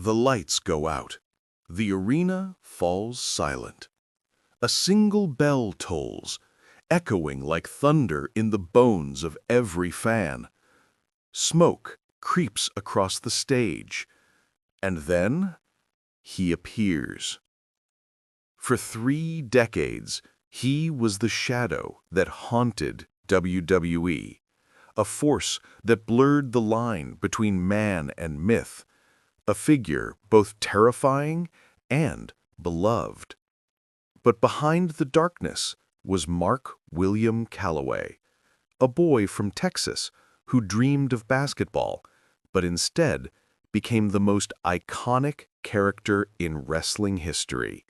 The lights go out. The arena falls silent. A single bell tolls, echoing like thunder in the bones of every fan. Smoke creeps across the stage, and then he appears. For 3 decades, he was the shadow that haunted WWE, a force that blurred the line between man and myth, a figure both terrifying and beloved. But behind the darkness was Mark William Calaway, a boy from Texas who dreamed of basketball, but instead became the most iconic character in wrestling history.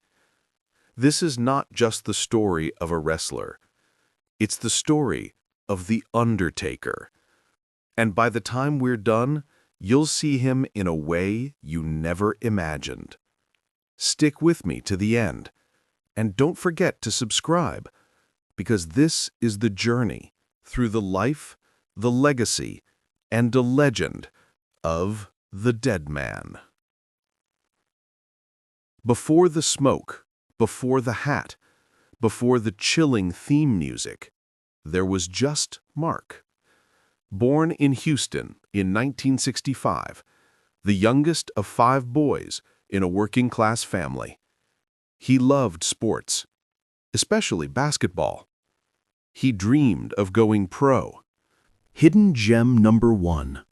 This is not just the story of a wrestler. It's the story of the Undertaker. And by the time we're done, you'll see him in a way you never imagined. Stick with me to the end, and don't forget to subscribe, because this is the journey through the life, the legacy, and the legend of the Deadman. Before the smoke, before the hat, before the chilling theme music, there was just Mark. Born in Houston in 1965, the youngest of 5 boys in a working-class family. He loved sports, especially basketball. He dreamed of going pro. Hidden gem number 1.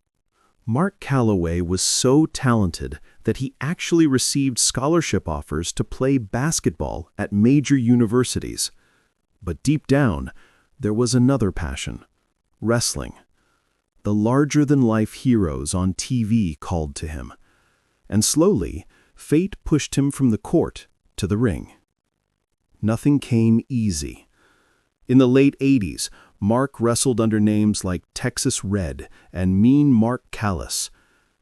Mark Calaway was so talented that he actually received scholarship offers to play basketball at major universities. But deep down, there was another passion: wrestling. The larger-than-life heroes on TV called to him. And slowly, fate pushed him from the court to the ring. Nothing came easy. In the late 80s, Mark wrestled under names like Texas Red and Mean Mark Callis.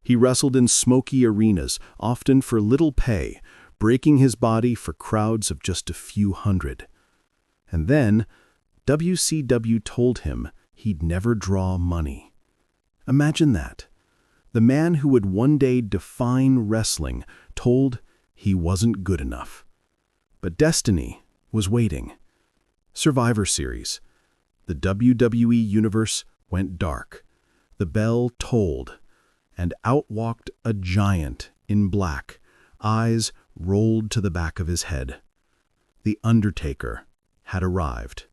He wrestled in smoky arenas, often for little pay, breaking his body for crowds of just a few hundred. And then, WCW told him he'd never draw money. Imagine that. The man who would one day define wrestling told he wasn't good enough. But destiny was waiting. Survivor Series. The WWE Universe went dark. The bell tolled, and out walked a giant in black, eyes rolled to the back of his head. The Undertaker had arrived.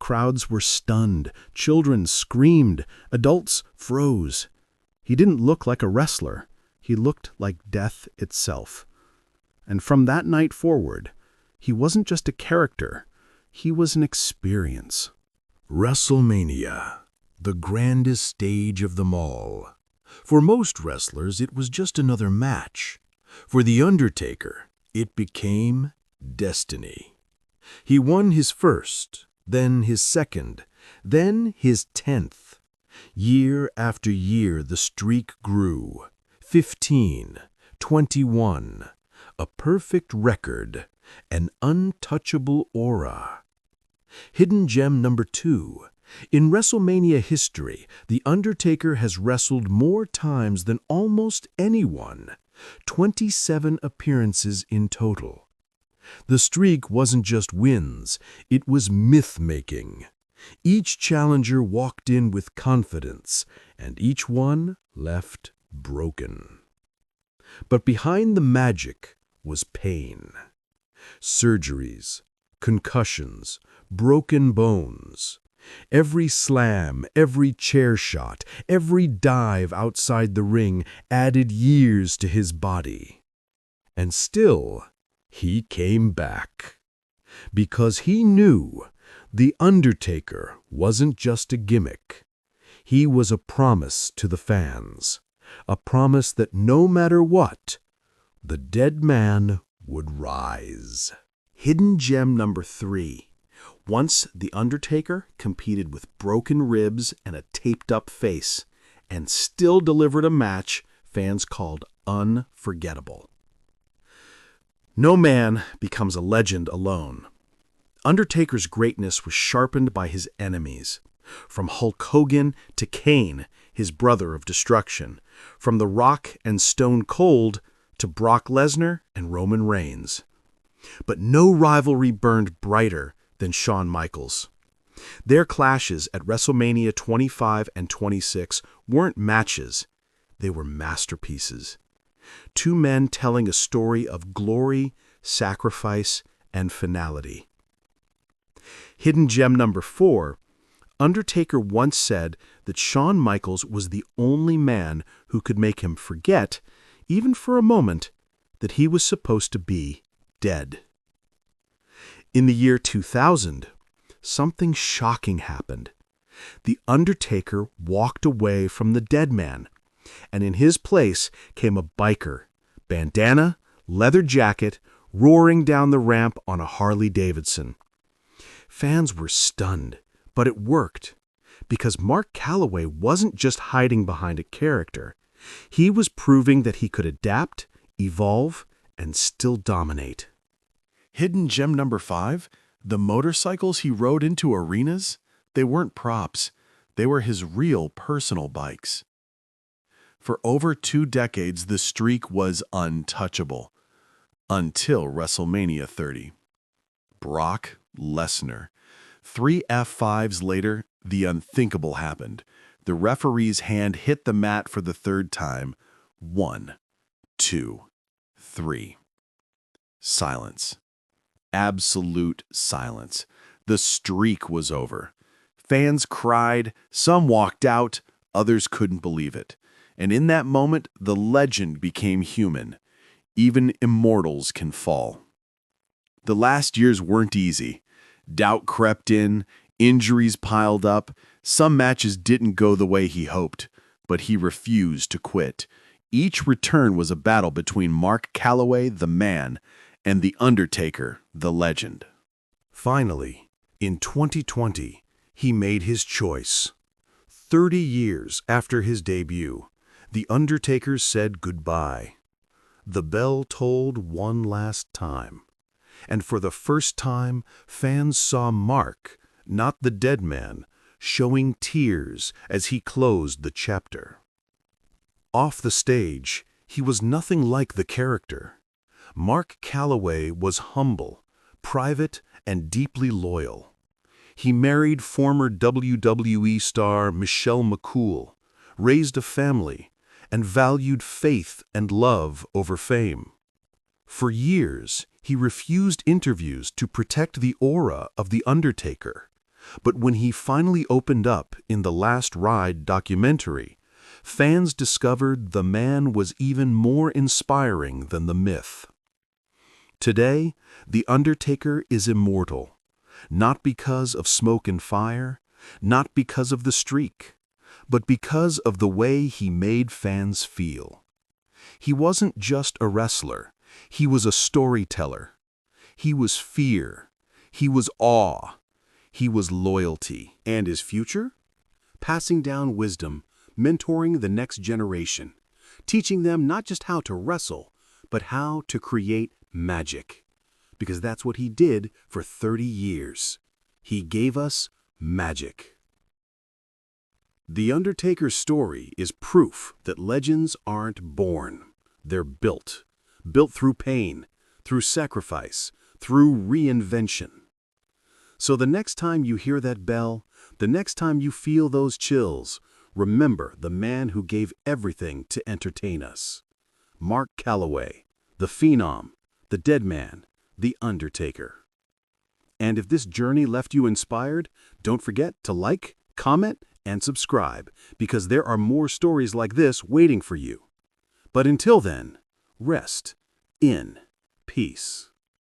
Crowds were stunned, children screamed, adults froze. He didn't look like a wrestler. He looked like death itself. And from that night forward, he wasn't just a character, he was an experience. WrestleMania, the grandest stage of them all. For most wrestlers, it was just another match. For The Undertaker, it became destiny. He won his first, then his second, then his 10th. Year after year, the streak grew. 15, 21, a perfect record, an untouchable aura. Hidden gem number 2. In WrestleMania history, The Undertaker has wrestled more times than almost anyone. 27 appearances in total. The streak wasn't just wins, it was myth-making. Each challenger walked in with confidence, and each one left broken. But behind the magic was pain. Surgeries, concussions, broken bones. Every slam, every chair shot, every dive outside the ring added years to his body. And still, he came back. Because he knew The Undertaker wasn't just a gimmick. He was a promise to the fans. A promise that no matter what, the Deadman would rise. Hidden gem number 3. Once The Undertaker competed with broken ribs and a taped-up face, and still delivered a match fans called unforgettable. No man becomes a legend alone. Undertaker's greatness was sharpened by his enemies. From Hulk Hogan to Kane, his brother of destruction. From The Rock and Stone Cold to Brock Lesnar and Roman Reigns. But no rivalry burned brighter than Shawn Michaels. Their clashes at WrestleMania 25 and 26 weren't matches, they were masterpieces. Two men telling a story of glory, sacrifice, and finality. Hidden gem number 4, Undertaker once said that Shawn Michaels was the only man who could make him forget, even for a moment, that he was supposed to be dead. In the year 2000, something shocking happened. The Undertaker walked away from the Deadman, and in his place came a biker, bandana, leather jacket, roaring down the ramp on a Harley-Davidson. Fans were stunned, but it worked, because Mark Calaway wasn't just hiding behind a character. He was proving that he could adapt, evolve, and still dominate. Hidden gem number 5, the motorcycles he rode into arenas, they weren't props. They were his real personal bikes. For over 2 decades, the streak was untouchable. Until WrestleMania 30. Brock Lesnar. 3 F5s later, the unthinkable happened. The referee's hand hit the mat for the 3rd time. 1, 2, 3. Silence. Absolute silence. The streak was over. Fans cried, some walked out, others couldn't believe it. And in that moment, the legend became human. Even immortals can fall. The last years weren't easy. Doubt crept in, injuries piled up. Some matches didn't go the way he hoped, but he refused to quit. Each return was a battle between Mark Calaway, the man, and The Undertaker, the legend. Finally, in 2020, he made his choice. 30 years after his debut, The Undertaker said goodbye. The bell tolled one last time. And for the first time, fans saw Mark, not the Deadman, showing tears as he closed the chapter. Off the stage, he was nothing like the character. Mark Calaway was humble, private, and deeply loyal. He married former WWE star Michelle McCool, raised a family, and valued faith and love over fame. For years, he refused interviews to protect the aura of The Undertaker. But when he finally opened up in the Last Ride documentary, fans discovered the man was even more inspiring than the myth. Today, The Undertaker is immortal, not because of smoke and fire, not because of the streak, but because of the way he made fans feel. He wasn't just a wrestler, he was a storyteller. He was fear, he was awe, he was loyalty. And his future? Passing down wisdom, mentoring the next generation, teaching them not just how to wrestle, but how to create magic. Because that's what he did for 30 years. He gave us magic. The Undertaker's story is proof that legends aren't born. They're built. Built through pain, through sacrifice, through reinvention. So the next time you hear that bell, the next time you feel those chills, remember the man who gave everything to entertain us. Mark Calaway, the Phenom, the Deadman, the Undertaker. And if this journey left you inspired, don't forget to like, comment, and subscribe, because there are more stories like this waiting for you. But until then, rest in peace.